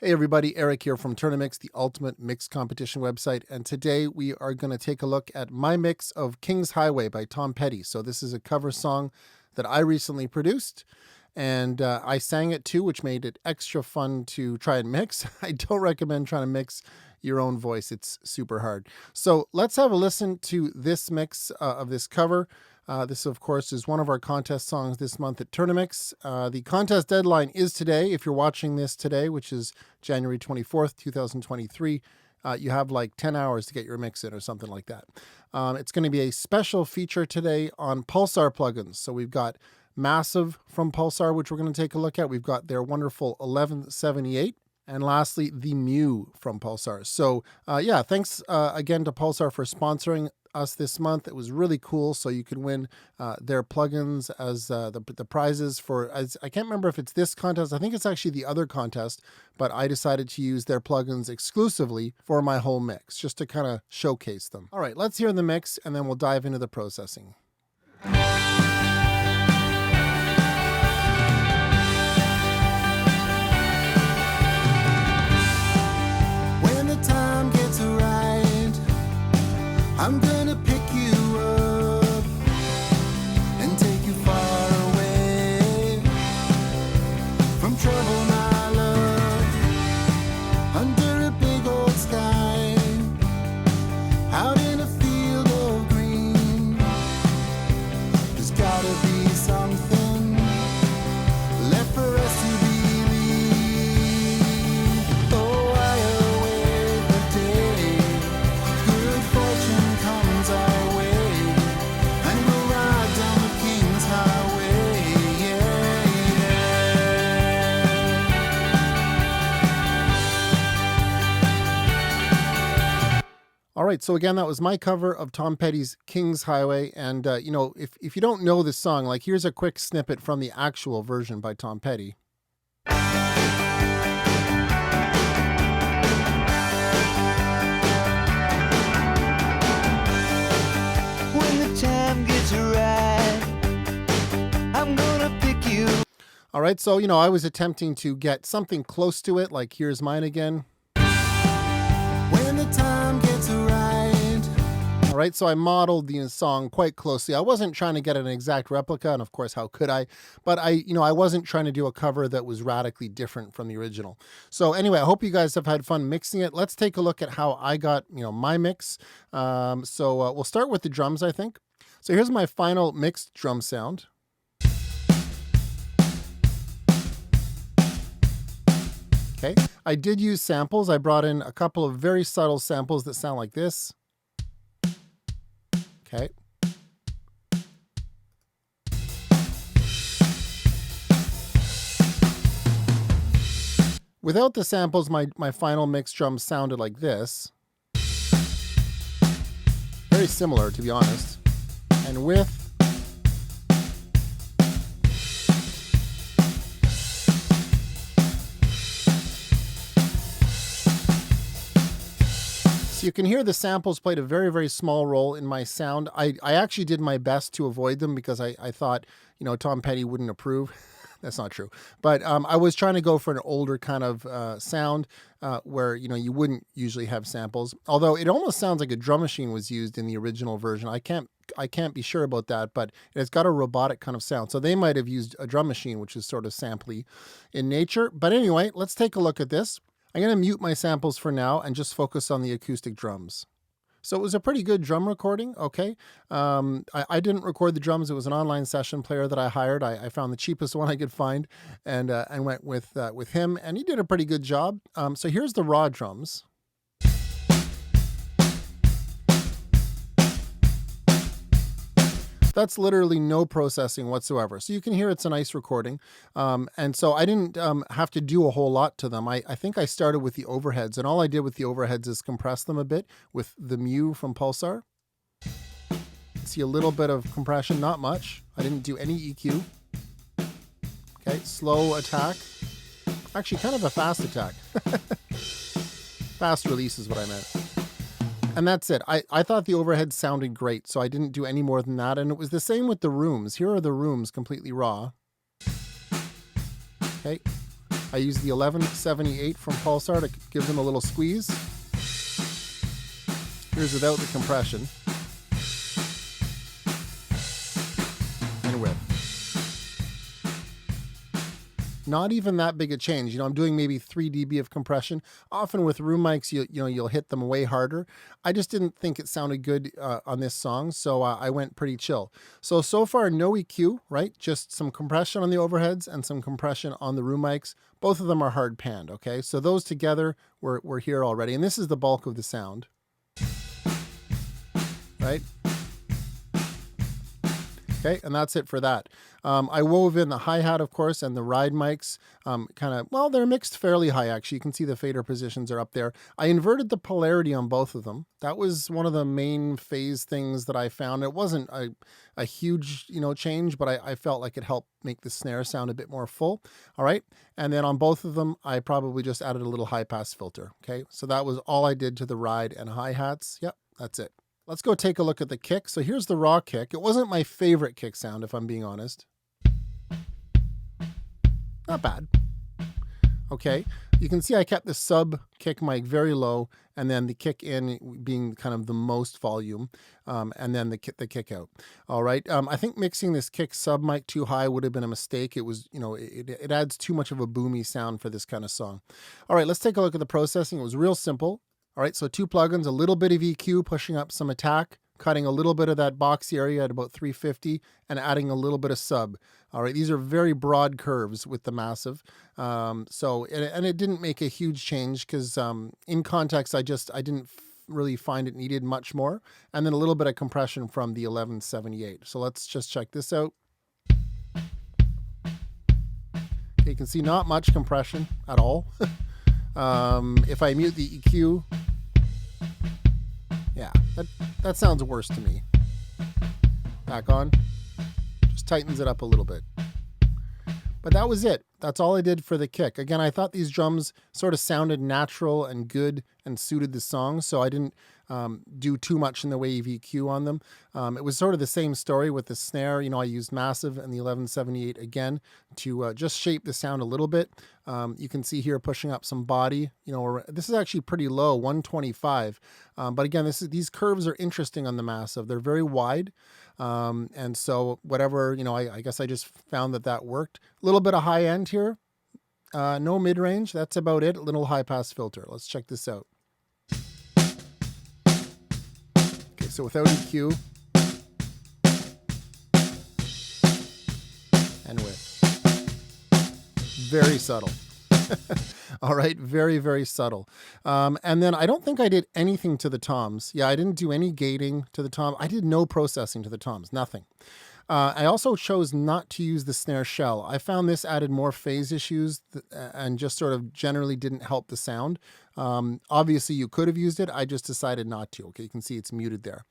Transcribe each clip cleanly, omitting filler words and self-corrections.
Hey everybody, Eric here from TOURNA-MIX, the ultimate mix competition website, and today we are going to take a look at my mix of King's Highway by Tom Petty. So this is a cover song that I recently produced, and I sang it too, which made it extra fun to try and mix. I don't recommend trying to mix your own voice. It's super hard. So let's have a listen to this mix of this cover. This, of course, is one of our contest songs this month at TOURNA-MIX. The contest deadline is today. If you're watching this today, which is January 24th, 2023, you have like 10 hours to get your mix in or something like that. It's going to be a special feature today on PULSAR plugins. So we've got Massive from PULSAR, which we're going to take a look at. We've got their wonderful 1178. And lastly, the Mew from PULSAR. So yeah, thanks again to PULSAR for sponsoring us this month. It was really cool. So you can win their plugins as the prizes for, I can't remember if it's this contest. I think it's actually the other contest, but I decided to use their plugins exclusively for my whole mix, just to kind of showcase them. All right, let's hear the mix and then we'll dive into the processing. I'm gonna pick you up and take you far away from trouble, my love, under a big old sky, out in a field of green. There's gotta be something left for us to believe. Oh, I await the day good fortune comes our way, and we'll ride down the King's Highway, yeah, yeah. All right, so again, that was my cover of Tom Petty's King's Highway. And, you know, if you don't know this song, like here's a quick snippet from the actual version by Tom Petty. All right, so, you know, I was attempting to get something close to it, like here's mine again. When the time gets right. All right, so I modeled the song quite closely. I wasn't trying to get an exact replica, and of course, how could I? But I wasn't trying to do a cover that was radically different from the original. So anyway, I hope you guys have had fun mixing it. Let's take a look at how I got, you know, my mix. So we'll start with the drums, I think. So here's my final mixed drum sound. Okay, I did use samples. I brought in a couple of very subtle samples that sound like this. Okay. Without the samples, my final mixed drum sounded like this. Very similar, to be honest. And with so you can hear the samples played a very, very small role in my sound. I actually did my best to avoid them because I thought, you know, Tom Petty wouldn't approve. That's not true. But I was trying to go for an older kind of sound where, you know, you wouldn't usually have samples. Although it almost sounds like a drum machine was used in the original version. I can't be sure about that, but it's got a robotic kind of sound. So they might have used a drum machine, which is sort of samply in nature. But anyway, let's take a look at this. I'm going to mute my samples for now and just focus on the acoustic drums. So it was a pretty good drum recording, okay? I didn't record the drums. It was an online session player that I hired. I found the cheapest one I could find and went with him, and he did a pretty good job. So here's the raw drums. That's literally no processing whatsoever. So you can hear it's a nice recording. And so I didn't have to do a whole lot to them. I think I started with the overheads, and all I did with the overheads is compress them a bit with the Mew from PULSAR. See a little bit of compression, not much. I didn't do any EQ. Okay, slow attack. Actually, kind of a fast attack. Fast release is what I meant. And that's it. I thought the overhead sounded great, so I didn't do any more than that. And it was the same with the rooms. Here are the rooms completely raw. Okay. I use the 1178 from PULSAR to give them a little squeeze. Here's without the compression. And with. Not even that big a change. I'm doing maybe 3 dB of compression. Often with room mics, you'll hit them way harder. I just didn't think it sounded good on this song, so I went pretty chill. So far, no EQ, right? Just some compression on the overheads and some compression on the room mics. Both of them are hard panned, okay? So those together, we're here already. And this is the bulk of the sound, right? Okay, and that's it for that. I wove in the hi-hat, of course, and the ride mics. They're mixed fairly high, actually. You can see the fader positions are up there. I inverted the polarity on both of them. That was one of the main phase things that I found. It wasn't a huge, change, but I felt like it helped make the snare sound a bit more full. All right, and then on both of them, I probably just added a little high-pass filter. Okay, so that was all I did to the ride and hi-hats. Yep, that's it. Let's go take a look at the kick. So here's the raw kick. It wasn't my favorite kick sound, if I'm being honest. Not bad. Okay, you can see I kept the sub kick mic very low, and then the kick in being kind of the most volume, and then the kick out. All right, I think mixing this kick sub mic too high would have been a mistake. It was, it adds too much of a boomy sound for this kind of song. All right, let's take a look at the processing. It was real simple. All right, so 2 plugins, a little bit of EQ, pushing up some attack, cutting a little bit of that box area at about 350, and adding a little bit of sub. All right, these are very broad curves with the massive. And it didn't make a huge change because in context, I didn't really find it needed much more. And then a little bit of compression from the 1178. So let's just check this out. Okay, you can see not much compression at all. If I mute the EQ, yeah, that sounds worse to me. Back on, just tightens it up a little bit. But that was it. That's all I did for the kick. Again, I thought these drums sort of sounded natural and good and suited the song, so I didn't do too much in the way of EQ on them. It was sort of the same story with the snare. I used massive and the 1178 again to just shape the sound a little bit. You can see here pushing up some body. This is actually pretty low, 125. But again, these curves are interesting on the massive. They're very wide. And so whatever, I guess I just found that worked. A little bit of high end here. No mid-range. That's about it. A little high-pass filter. Let's check this out. Okay, so without EQ. And with. Very subtle. All right, very, very subtle. And then I don't think I did anything to the toms. Yeah, I didn't do any gating to the tom. I did no processing to the toms, nothing. I also chose not to use the snare shell. I found this added more phase issues and just sort of generally didn't help the sound. Obviously, you could have used it. I just decided not to. Okay, you can see it's muted there.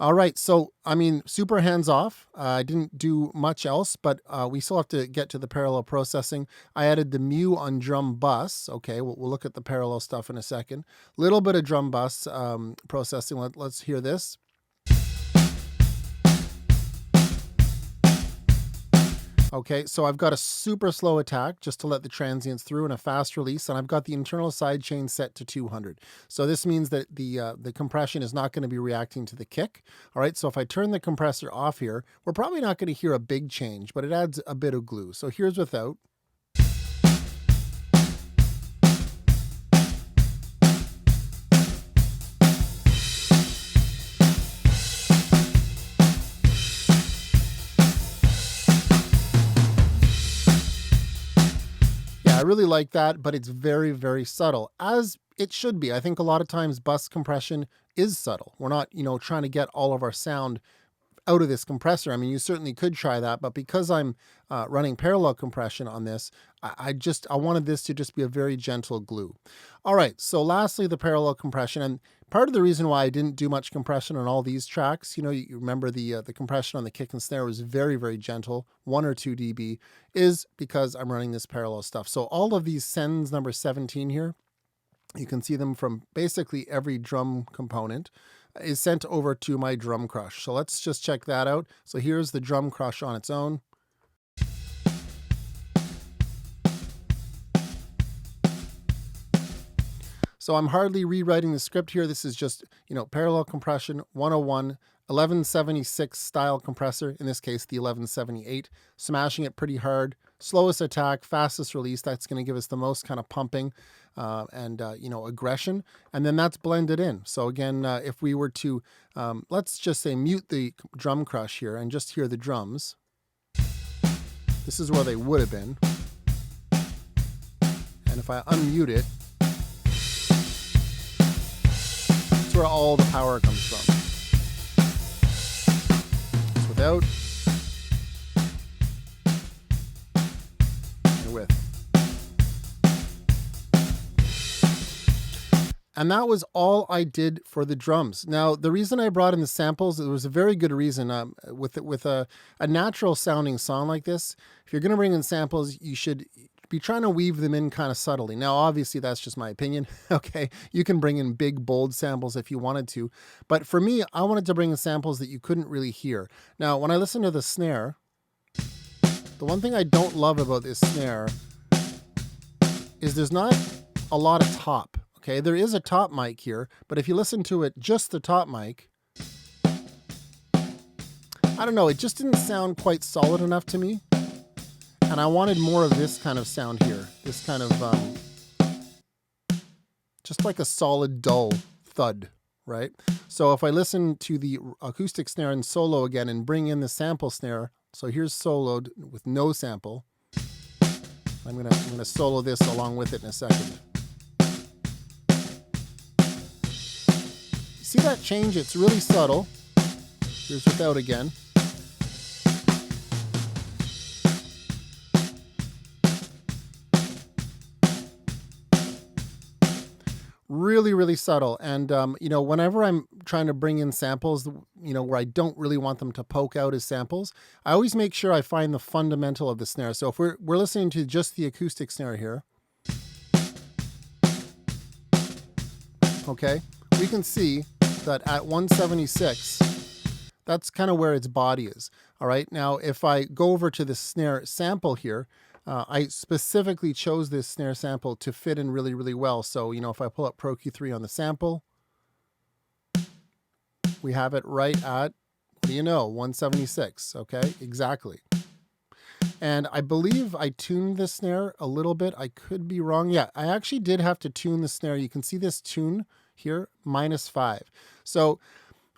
All right, so, super hands-off. I didn't do much else, but we still have to get to the parallel processing. I added the mu on drum bus. Okay, we'll look at the parallel stuff in a second. Little bit of drum bus processing. Let's hear this. Okay, so I've got a super slow attack just to let the transients through and a fast release, and I've got the internal side chain set to 200. So this means that the compression is not going to be reacting to the kick. All right, so if I turn the compressor off here, we're probably not going to hear a big change, but it adds a bit of glue. So here's without. I really like that, but it's very, very subtle, as it should be. I think a lot of times bus compression is subtle. We're not, trying to get all of our sound out of this compressor. You certainly could try that, but because I'm running parallel compression on this, I wanted this to just be a very gentle glue. All right, so lastly, the parallel compression. And part of the reason why I didn't do much compression on all these tracks, you remember the compression on the kick and snare was very, very gentle, 1 or 2 dB, is because I'm running this parallel stuff. So all of these sends number 17 here, you can see them from basically every drum component, is sent over to my drum crush. So let's just check that out. So here's the drum crush on its own. So I'm hardly rewriting the script here. This is just, parallel compression 101, 1176 style compressor, in this case the 1178, smashing it pretty hard, slowest attack, fastest release. That's going to give us the most kind of pumping and aggression, and then that's blended in. So again, if we were to, let's just say, mute the drum crush here and just hear the drums, this is where they would have been. And if I unmute it, that's where all the power comes from. It's without and with. And that was all I did for the drums. Now, the reason I brought in the samples, there was a very good reason. With a natural sounding song like this, if you're going to bring in samples, you should be trying to weave them in kind of subtly. Now, obviously, that's just my opinion. Okay, you can bring in big, bold samples if you wanted to. But for me, I wanted to bring in samples that you couldn't really hear. Now, when I listen to the snare, the one thing I don't love about this snare is there's not a lot of top. Okay, there is a top mic here, but if you listen to it, just the top mic, I don't know, it just didn't sound quite solid enough to me. And I wanted more of this kind of sound here, this kind of, just like a solid, dull thud, right? So if I listen to the acoustic snare and solo again and bring in the sample snare, so here's soloed with no sample. I'm gonna solo this along with it in a second. See that change? It's really subtle. Here's without again. Really, really subtle. And, whenever I'm trying to bring in samples, where I don't really want them to poke out as samples, I always make sure I find the fundamental of the snare. So if we're listening to just the acoustic snare here, okay, we can see that at 176, that's kind of where its body is. All right. Now, if I go over to the snare sample here, I specifically chose this snare sample to fit in really, really well. So, if I pull up Pro Q3 on the sample, we have it right at, 176. Okay, exactly. And I believe I tuned the snare a little bit. I could be wrong. Yeah, I actually did have to tune the snare. You can see this tune here, -5. So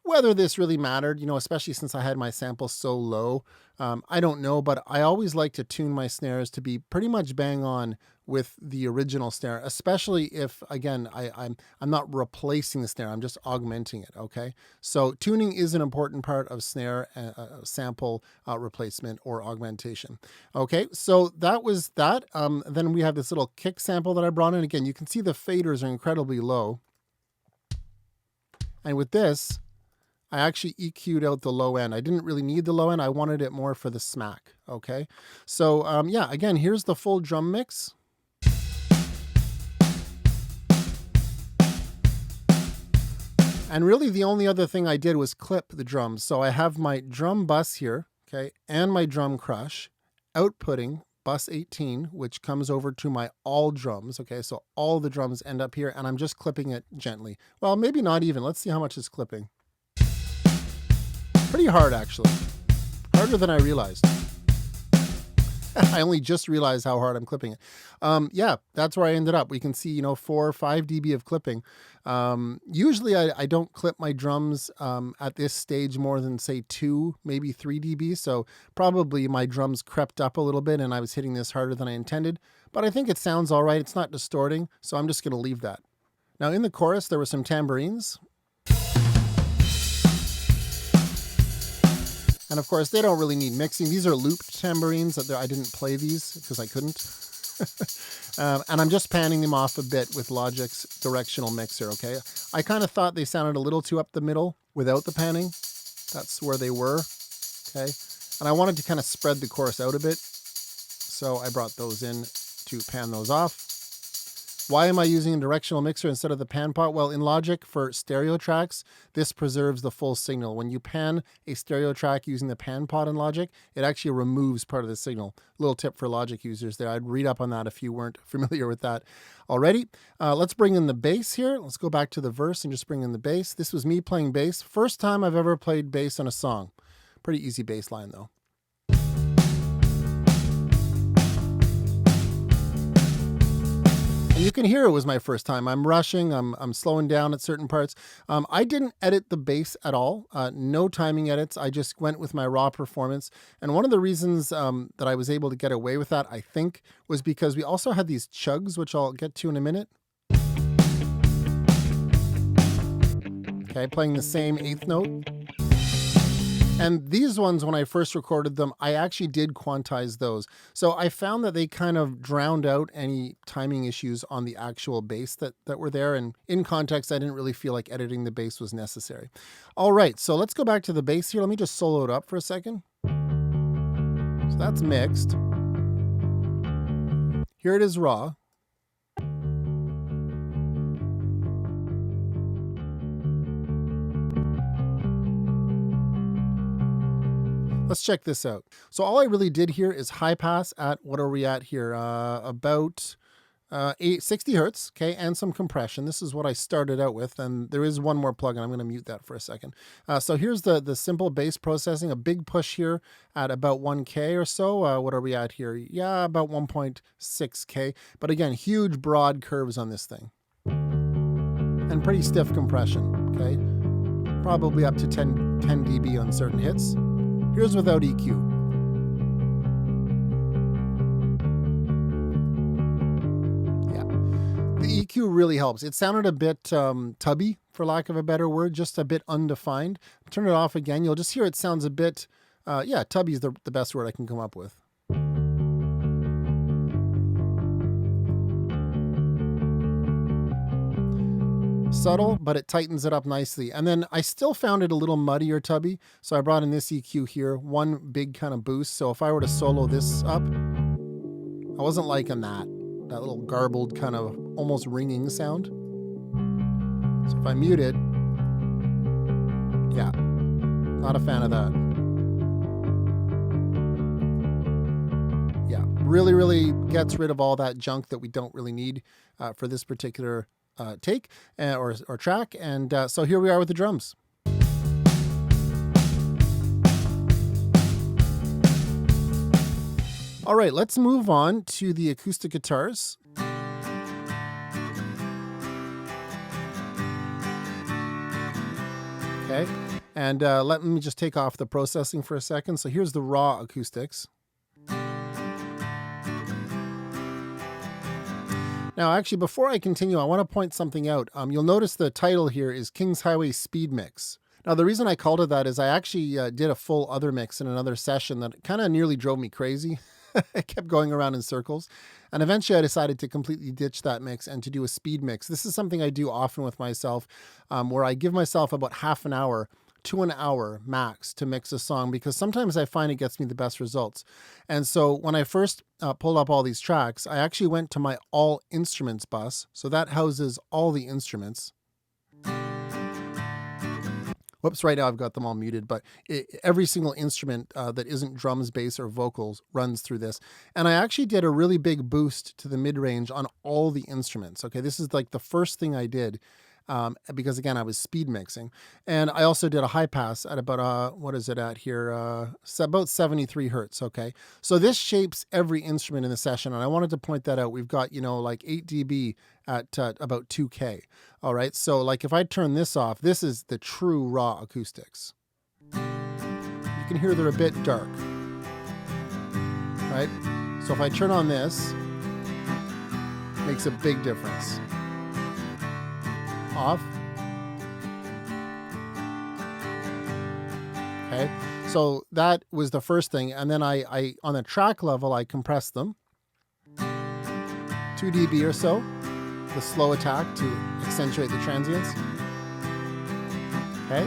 whether this really mattered, especially since I had my sample so low, I don't know, but I always like to tune my snares to be pretty much bang on with the original snare, especially if, again, I'm not replacing the snare, I'm just augmenting it, okay? So tuning is an important part of snare sample replacement or augmentation. Okay, so that was that. Then we have this little kick sample that I brought in. Again, you can see the faders are incredibly low. And with this, I actually EQ'd out the low end. I didn't really need the low end. I wanted it more for the smack, okay? So, yeah, again, here's the full drum mix. And really the only other thing I did was clip the drums. So I have my drum bus here, okay, and my drum crush outputting bus 18, which comes over to my all drums, okay? So all the drums end up here, and I'm just clipping it gently. Well, maybe not even. Let's see how much it's clipping. Pretty hard, actually. Harder than I realized. I only just realized how hard I'm clipping it. Yeah, that's where I ended up. We can see, 4 or 5 dB of clipping. Usually I don't clip my drums at this stage more than, say, 2, maybe 3 dB. So probably my drums crept up a little bit and I was hitting this harder than I intended. But I think it sounds all right. It's not distorting, so I'm just going to leave that. Now in the chorus, there were some tambourines. And of course, they don't really need mixing. These are looped tambourines. That I didn't play these because I couldn't. And I'm just panning them off a bit with Logic's directional mixer, okay? I kind of thought they sounded a little too up the middle without the panning. That's where they were, okay? And I wanted to kind of spread the chorus out a bit. So I brought those in to pan those off. Why am I using a directional mixer instead of the pan pot? Well, in Logic for stereo tracks, this preserves the full signal. When you pan a stereo track using the pan pot in Logic, it actually removes part of the signal. Little tip for Logic users there. I'd read up on that if you weren't familiar with that already. Let's bring in the bass here. Let's go back to the verse and just bring in the bass. This was me playing bass. First time I've ever played bass on a song. Pretty easy bass line though. And you can hear it was my first time. I'm rushing, I'm slowing down at certain parts. I didn't edit the bass at all. No timing edits. I just went with my raw performance. And one of the reasons that I was able to get away with that, I think, was because we also had these chugs, which I'll get to in a minute. Okay, playing the same eighth note. And these ones, when I first recorded them, I actually did quantize those. So I found that they kind of drowned out any timing issues on the actual bass that were there. And in context, I didn't really feel like editing the bass was necessary. All right, so let's go back to the bass here. Let me just solo it up for a second. So that's mixed. Here it is raw. Let's check this out. So all I really did here is high pass at, what are we at here? About 60 hertz, okay, and some compression. This is what I started out with, and there is one more plugin. I'm going to mute that for a second. So here's the simple bass processing, a big push here at about 1K or so. What are we at here? Yeah, about 1.6K. But again, huge broad curves on this thing. And pretty stiff compression, okay? Probably up to 10 dB on certain hits. Here's without EQ. Yeah, the EQ really helps. It sounded a bit tubby, for lack of a better word, just a bit undefined. Turn it off again. You'll just hear it sounds a bit, yeah, tubby is the best word I can come up with. Subtle, but it tightens it up nicely. And then I still found it a little muddy or tubby, so I brought in this EQ here, one big kind of boost. So if I were to solo this up, I wasn't liking that little garbled kind of almost ringing sound. So if I mute it, yeah, not a fan of that. Yeah, really gets rid of all that junk that we don't really need for this particular take or track. And so here we are with the drums. All right, let's move on to the acoustic guitars. Okay, and let me just take off the processing for a second. So here's the raw acoustics. Now, actually, before I continue, I want to point something out. You'll notice the title here is Kings Highway Speed Mix. Now, the reason I called it that is I actually did a full other mix in another session that kind of nearly drove me crazy. I kept going around in circles. And eventually I decided to completely ditch that mix and to do a speed mix. This is something I do often with myself, where I give myself about half an hour to an hour max to mix a song, because sometimes I find it gets me the best results. And so when I first pulled up all these tracks, I actually went to my all instruments bus. So that houses all the instruments. Whoops, right now I've got them all muted, but every single instrument that isn't drums, bass, or vocals runs through this. And I actually did a really big boost to the mid-range on all the instruments. Okay, this is like the first thing I did. Because again, I was speed mixing. And I also did a high pass at about, what is it at here? About 73 hertz, okay? So this shapes every instrument in the session, and I wanted to point that out. We've got, you know, like 8 dB at about 2K, all right? So like if I turn this off, this is the true raw acoustics. You can hear they're a bit dark, right? So if I turn on this, it makes a big difference. Off. Okay, so that was the first thing, and then I on the track level I compressed them 2 dB or so, the slow attack to accentuate the transients. Okay,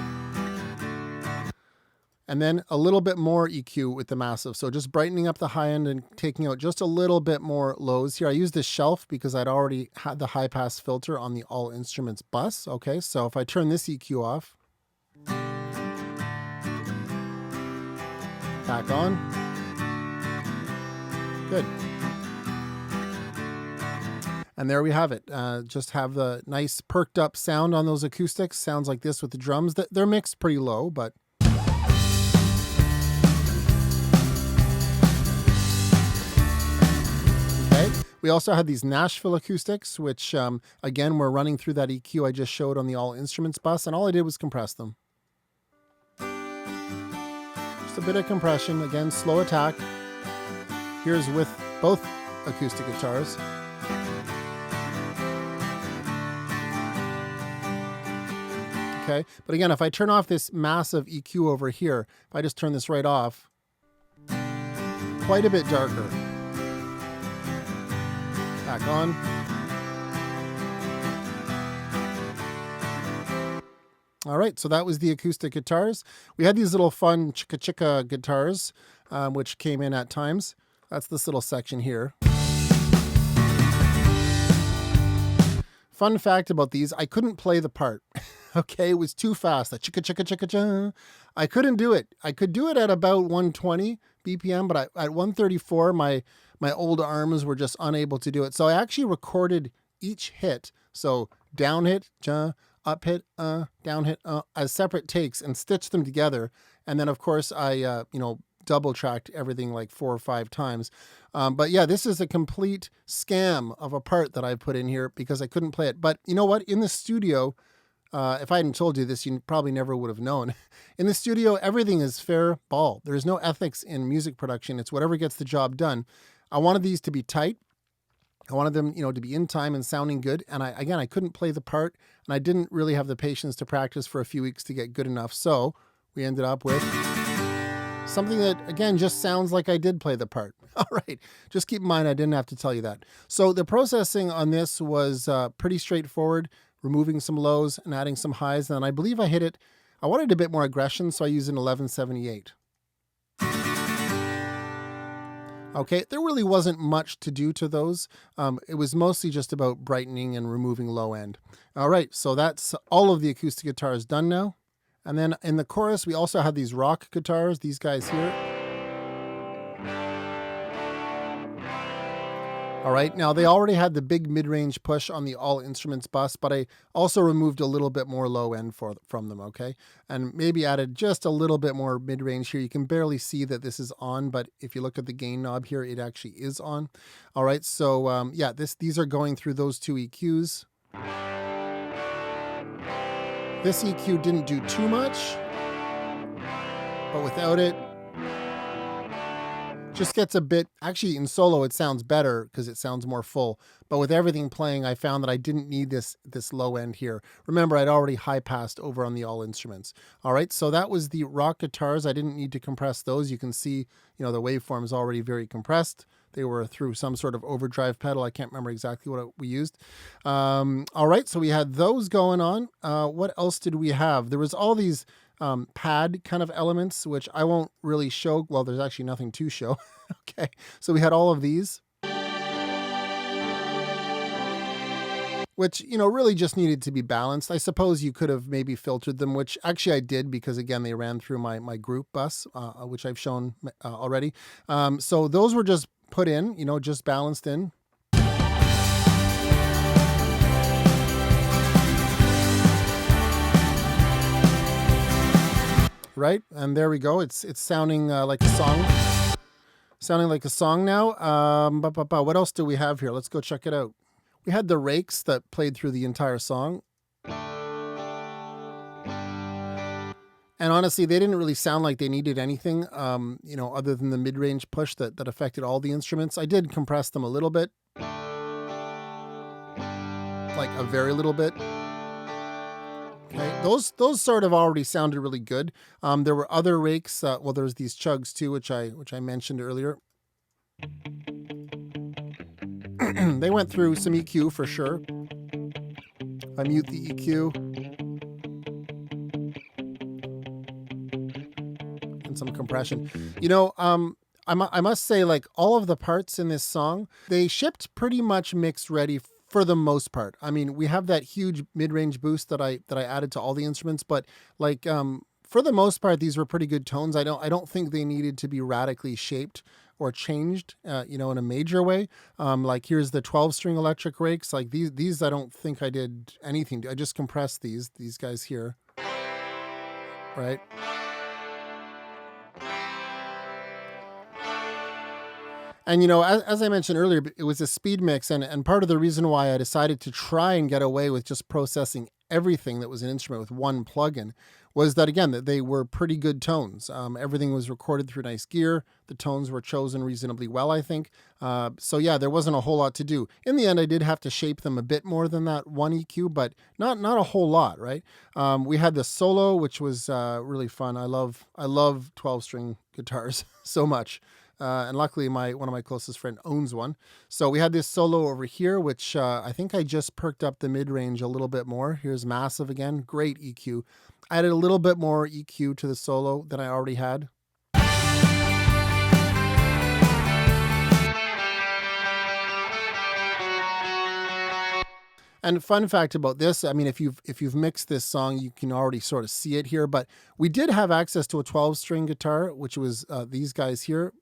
and then a little bit more EQ with the massive. So just brightening up the high end and taking out just a little bit more lows here. I used this shelf because I'd already had the high pass filter on the all instruments bus. Okay, so if I turn this EQ off, back on, good. And there we have it. Just have the nice perked up sound on those acoustics. Sounds like this with the drums. They're mixed pretty low, but we also had these Nashville acoustics, which, again, we're running through that EQ I just showed on the all instruments bus, and all I did was compress them. Just a bit of compression. Again, slow attack. Here's with both acoustic guitars. Okay, but again, if I turn off this massive EQ over here, if I just turn this right off, quite a bit darker. Back on. All right, so that was the acoustic guitars. We had these little fun chicka chicka guitars, which came in at times. That's this little section here. Fun fact about these, I couldn't play the part. Okay, it was too fast. That chicka chicka chicka cha. I couldn't do it. I could do it at about 120 BPM, but at 134, my old arms were just unable to do it. So I actually recorded each hit. So down hit, cha, up hit, down hit, as separate takes and stitched them together. And then of course I, double tracked everything like 4 or 5 times. But yeah, this is a complete scam of a part that I put in here because I couldn't play it. But you know what? In the studio, if I hadn't told you this, you probably never would have known. In the studio, everything is fair ball. There's no ethics in music production. It's whatever gets the job done. I wanted these to be tight. I wanted them, to be in time and sounding good. And I couldn't play the part, and I didn't really have the patience to practice for a few weeks to get good enough. So we ended up with something that, again, just sounds like I did play the part. All right. Just keep in mind, I didn't have to tell you that. So the processing on this was pretty straightforward, removing some lows and adding some highs. And I believe I hit it. I wanted a bit more aggression, so I used an 1178. Okay, there really wasn't much to do to those. It was mostly just about brightening and removing low end. All right, so that's all of the acoustic guitars done now. And then in the chorus, we also have these rock guitars, these guys here. All right, now they already had the big mid-range push on the all instruments bus, but I also removed a little bit more low end from them, okay? And maybe added just a little bit more mid-range here. You can barely see that this is on, but if you look at the gain knob here, it actually is on. All right, so yeah, these are going through those 2 EQs. This EQ didn't do too much, but without it, just gets a bit, actually in solo it sounds better because it sounds more full, but with everything playing I found that I didn't need this low end here. Remember, I'd already high passed over on the all instruments. All right, so that was the rock guitars. I didn't need to compress those. You can see, the waveform is already very compressed. They were through some sort of overdrive pedal. I can't remember exactly what we used. All right, so we had those going on. What else did we have? There was all these pad kind of elements, which I won't really show. Well, there's actually nothing to show. Okay, so we had all of these, which, really just needed to be balanced. I suppose you could have maybe filtered them, which actually I did because, again, they ran through my group bus, which I've shown already. So those were just put in, just balanced in. Right, and there we go. It's sounding like a song. Sounding like a song now. What else do we have here? Let's go check it out. We had the rakes that played through the entire song. And honestly, they didn't really sound like they needed anything, other than the mid-range push that affected all the instruments. I did compress them a little bit. Like a very little bit. Okay, those sort of already sounded really good. There were other rakes. There's these chugs too, which I mentioned earlier. They went through some EQ for sure. I mute the EQ. and some compression. You know, I must say, like, all of the parts in this song, they shipped pretty much mixed ready for the most part. I mean, we have that huge mid-range boost that I added to all the instruments, but like for the most part, these were pretty good tones. I don't think they needed to be radically shaped or changed, you know, in a major way. Like here's the 12-string electric rakes. Like these I don't think I did anything. I just compressed these guys here, right? And, you know, as I mentioned earlier, it was a speed mix. And part of the reason why I decided to try and get away with just processing everything that was an instrument with one plugin was that, again, that they were pretty good tones. Everything was recorded through nice gear. The tones were chosen reasonably well, I think. So, yeah, there wasn't a whole lot to do. In the end, I did have to shape them a bit more than that one EQ, but not a whole lot, right? We had the solo, which was really fun. I love 12-string guitars so much. And luckily, one of my closest friends owns one. So we had this solo over here, which I think I just perked up the mid-range a little bit more. Here's massive again. Great EQ. I added a little bit more EQ to the solo than I already had. And fun fact about this, I mean, if you've mixed this song, you can already sort of see it here. But we did have access to a 12-string guitar, which was these guys here.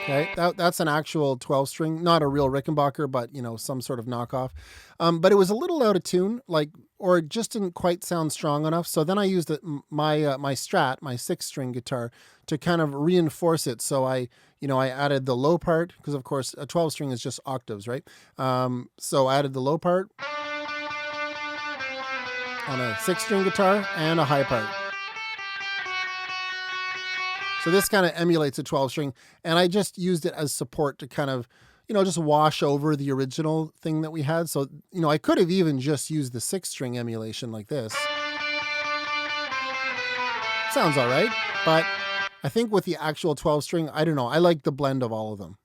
Okay, that's an actual 12-string, not a real Rickenbacker, but, you know, some sort of knockoff. But it was a little out of tune, like, or it just didn't quite sound strong enough. So then I used my Strat, my 6-string guitar, to kind of reinforce it. So I added the low part, because of course a 12-string is just octaves, right? So I added the low part on a 6-string guitar and a high part. So this kind of emulates a 12-string, and I just used it as support to kind of, you know, just wash over the original thing that we had. So, you know, I could have even just used the 6-string emulation like this. Sounds all right, but I think with the actual 12-string, I don't know, I like the blend of all of them.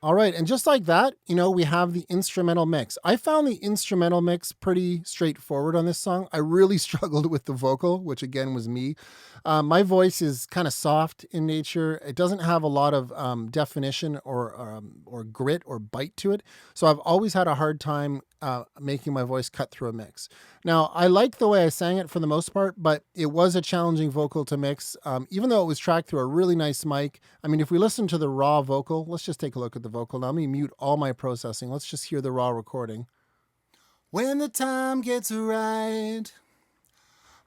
All right, and just like that, you know, we have the instrumental mix. I found the instrumental mix pretty straightforward on this song. I really struggled with the vocal, which again was me. My voice is kind of soft in nature. It doesn't have a lot of definition or grit or bite to it. So I've always had a hard time making my voice cut through a mix. Now, I like the way I sang it for the most part, but it was a challenging vocal to mix, even though it was tracked through a really nice mic. I mean, if we listen to the raw vocal, let's just take a look at the vocal. Now, let me mute all my processing. Let's just hear the raw recording. When the time gets right,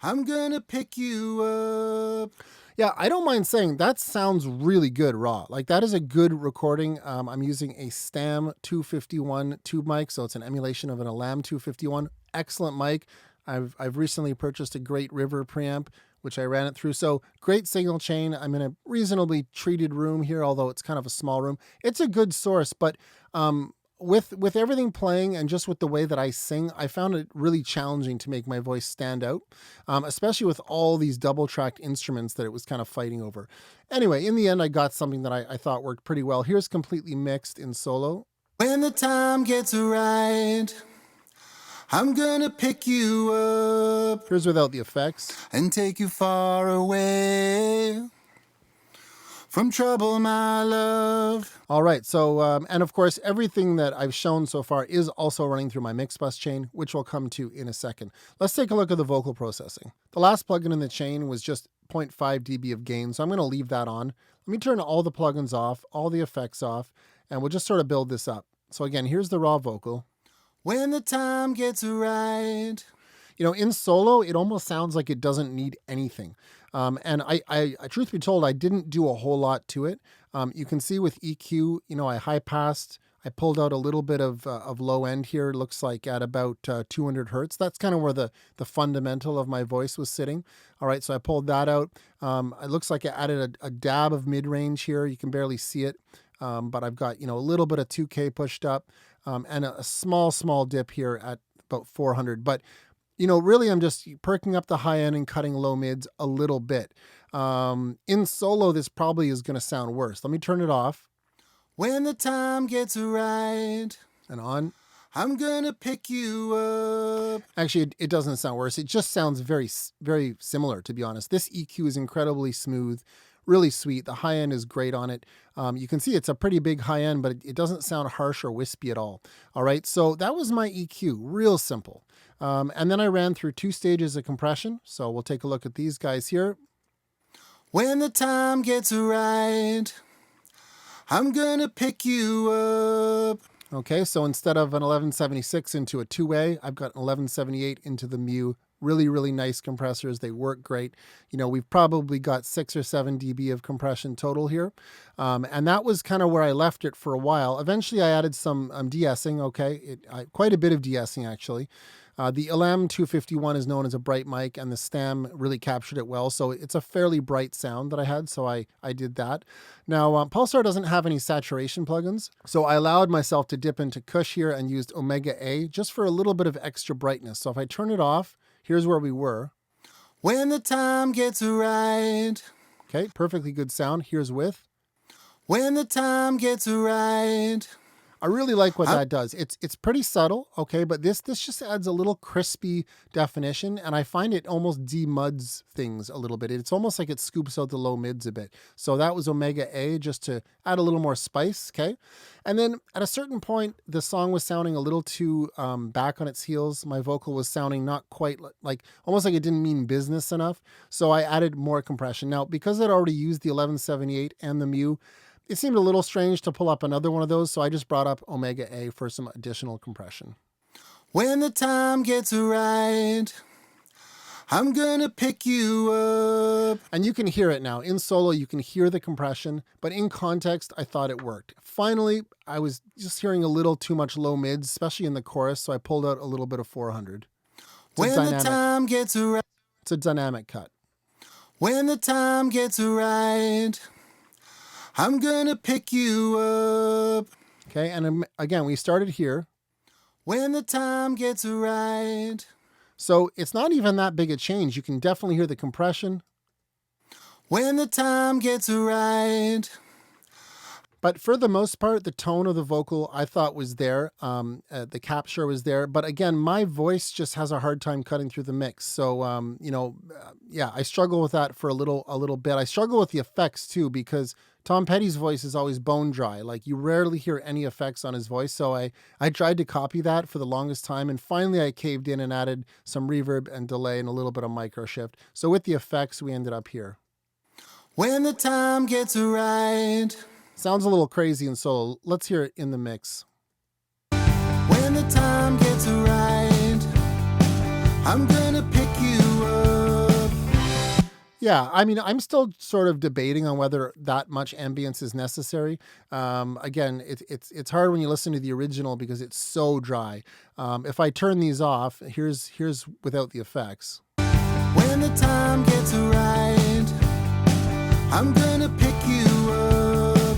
I'm gonna pick you up. Yeah, I don't mind saying that sounds really good raw. Like, that is a good recording. I'm using a Stam 251 tube mic, so it's an emulation of an Elam 251. Excellent mic. I've recently purchased a Great River preamp, which I ran it through. So great signal chain. I'm in a reasonably treated room here, although it's kind of a small room. It's a good source, but with everything playing and just with the way that I sing, I found it really challenging to make my voice stand out, especially with all these double-tracked instruments that it was kind of fighting over. Anyway, in the end, I got something that I thought worked pretty well. Here's completely mixed in solo. When the time gets right, I'm gonna pick you up. Here's without the effects. And take you far away from trouble, my love. All right, so, and of course, everything that I've shown so far is also running through my mix bus chain, which we'll come to in a second. Let's take a look at the vocal processing. The last plugin in the chain was just 0.5 dB of gain, so I'm gonna leave that on. Let me turn all the plugins off, all the effects off, and we'll just sort of build this up. So again, here's the raw vocal. When the time gets right. You know, in solo, it almost sounds like it doesn't need anything. And I truth be told, I didn't do a whole lot to it. You can see with EQ, you know, I high passed, I pulled out a little bit of low end here. It looks like at about 200 hertz. That's kind of where the fundamental of my voice was sitting. All right, so I pulled that out. It looks like I added a dab of mid-range here. You can barely see it, but I've got, you know, a little bit of 2K pushed up, and a small dip here at about 400. But really I'm just perking up the high end and cutting low mids a little bit. In solo, this probably is going to sound worse. Let me turn it off. When the time gets right, and on. I'm gonna pick you up. Actually, it doesn't sound worse. It just sounds very, very similar, to be honest. This EQ is incredibly smooth, really sweet. The high end is great on it. You can see it's a pretty big high end, but it doesn't sound harsh or wispy at all. All right, so that was my EQ, real simple. And then I ran through 2 stages of compression. So we'll take a look at these guys here. When the time gets right, I'm gonna pick you up. Okay, so instead of an 1176 into a two-way, I've got an 1178 into the mu. Really, really nice compressors. They work great. We've probably got 6 or 7 dB of compression total here. And that was kind of where I left it for a while. Eventually, I added some de-essing, okay? Quite a bit of de-essing, actually. The LM 251 is known as a bright mic, and the stem really captured it well. So it's a fairly bright sound that I had, so I did that. Now, PULSAR doesn't have any saturation plugins, so I allowed myself to dip into Cush here and used Omega A just for a little bit of extra brightness. So if I turn it off, here's where we were. When the time gets right. Okay, perfectly good sound. Here's with. When the time gets right. I really like what that does. It's pretty subtle, okay, but this just adds a little crispy definition, and I find it almost demuds things a little bit. It's almost like it scoops out the low mids a bit. So that was Omega A just to add a little more spice, okay? And then at a certain point, the song was sounding a little too back on its heels. My vocal was sounding not quite like, almost like it didn't mean business enough. So I added more compression. Now, because I'd already used the 1178 and the mu, it seemed a little strange to pull up another one of those, so I just brought up Omega A for some additional compression. When the time gets right, I'm gonna pick you up. And you can hear it now. In solo, you can hear the compression, but in context, I thought it worked. Finally, I was just hearing a little too much low mids, especially in the chorus, so I pulled out a little bit of 400. When the time gets right. It's a dynamic cut. When the time gets right, I'm gonna pick you up. Okay, and again, we started here. When the time gets right. So it's not even that big a change. You can definitely hear the compression. When the time gets right. But for the most part, the tone of the vocal I thought was there. The capture was there. But again, my voice just has a hard time cutting through the mix. So, yeah, I struggle with that for a little bit. I struggle with the effects too, because Tom Petty's voice is always bone dry. Like, you rarely hear any effects on his voice. So I tried to copy that for the longest time. And finally, I caved in and added some reverb and delay and a little bit of micro shift. So with the effects, we ended up here. When the time gets right. Sounds a little crazy in solo. Let's hear it in the mix. When the time gets right, I'm gonna pick you up. Yeah, I mean, I'm still sort of debating on whether that much ambience is necessary. Again, it's hard when you listen to the original because it's so dry. If I turn these off, here's without the effects. When the time gets right, I'm gonna pick you up.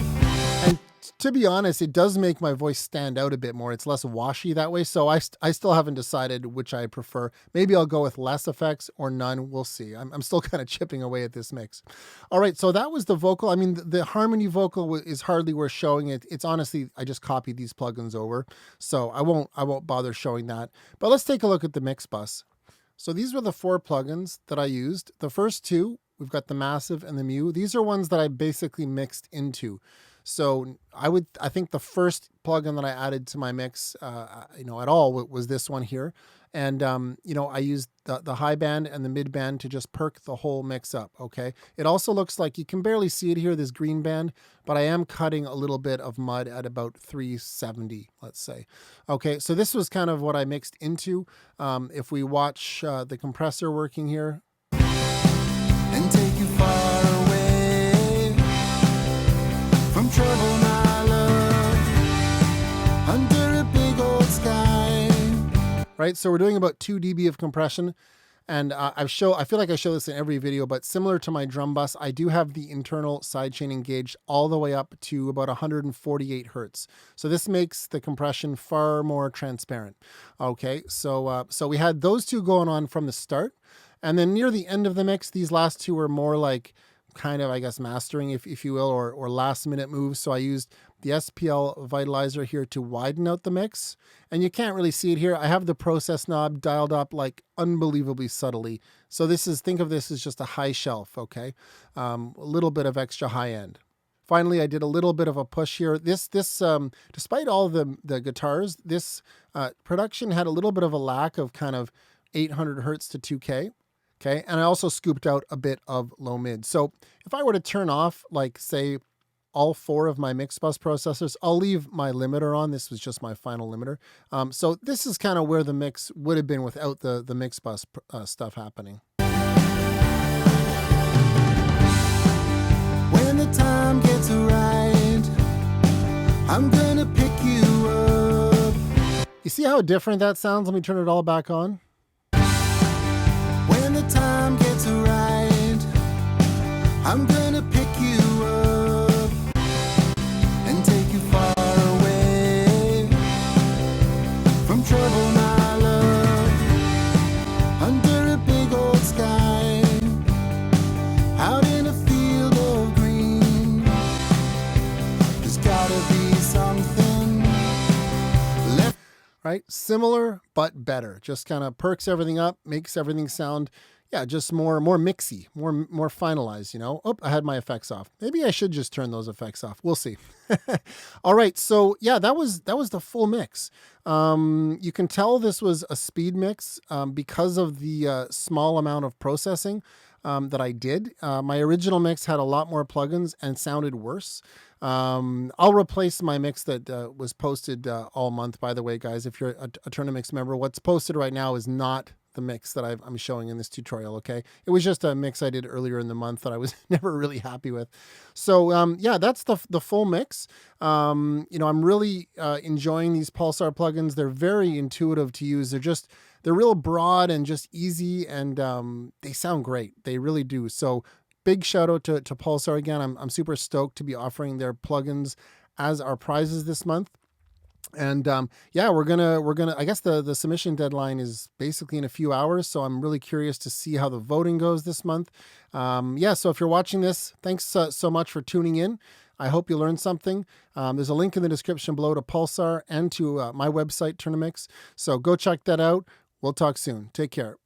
And to be honest, it does make my voice stand out a bit more. It's less washy that way. So I still haven't decided which I prefer. Maybe I'll go with less effects or none. We'll see. I'm still kind of chipping away at this mix. All right. So that was the vocal. I mean, the harmony vocal is hardly worth showing. It's honestly, I just copied these plugins over. So I won't bother showing that. But let's take a look at the mix bus. So these were the 4 plugins that I used. The first 2, we've got the Massive and the Mu. These are ones that I basically mixed into. So I think the first plugin that I added to my mix, at all was this one here. And, I used the high band and the mid band to just perk the whole mix up. Okay. It also looks like you can barely see it here, this green band, but I am cutting a little bit of mud at about 370, let's say. Okay. So this was kind of what I mixed into. If we watch the compressor working here. And take you far away from trouble, my love, under a big old sky. Right, so we're doing about 2 dB of compression. And I feel like I show this in every video, but similar to my drum bus, I do have the internal sidechain engaged all the way up to about 148 hertz. So this makes the compression far more transparent. Okay, so we had those two going on from the start. And then near the end of the mix, these last two were more like kind of, I guess, mastering, if you will, or last minute moves. So I used the SPL Vitalizer here to widen out the mix. And you can't really see it here. I have the process knob dialed up like unbelievably subtly. So think of this as just a high shelf, okay? A little bit of extra high end. Finally, I did a little bit of a push here. Despite all the guitars, this production had a little bit of a lack of kind of 800 hertz to 2K. Okay, and I also scooped out a bit of low mid. So if I were to turn off, like, say, all 4 of my mix bus processors, I'll leave my limiter on. This was just my final limiter. So this is kind of where the mix would have been without the mix bus stuff happening. When the time gets right, I'm gonna pick you up. You see how different that sounds? Let me turn it all back on. When the time gets right, I'm gonna pick you up and take you far away from trouble, my love, under a big old sky, out in a field of green. There's gotta be something left. Right? Similar, but better. Just kind of perks everything up, makes everything sound, yeah, just more mixy, more finalized, you know? Oh, I had my effects off. Maybe I should just turn those effects off. We'll see. All right. So yeah, that was the full mix. You can tell this was a speed mix because of the small amount of processing that I did. My original mix had a lot more plugins and sounded worse. I'll replace my mix that was posted all month, by the way, guys. If you're a TOURNA-MIX member, what's posted right now is not the mix that I'm showing in this tutorial, okay? It was just a mix I did earlier in the month that I was never really happy with. So yeah, that's the full mix. You know, I'm really enjoying these PULSAR plugins. They're very intuitive to use. They're real broad and just easy, and they sound great. They really do. So big shout out to PULSAR again. I'm super stoked to be offering their plugins as our prizes this month. And yeah, we're gonna I guess the submission deadline is basically in a few hours, so I'm really curious to see how the voting goes this month. Yeah, so if you're watching this, thanks so much for tuning in. I hope you learned something. There's a link in the description below to PULSAR and to my website, TOURNA-MIX. So go check that out. We'll talk soon. Take care.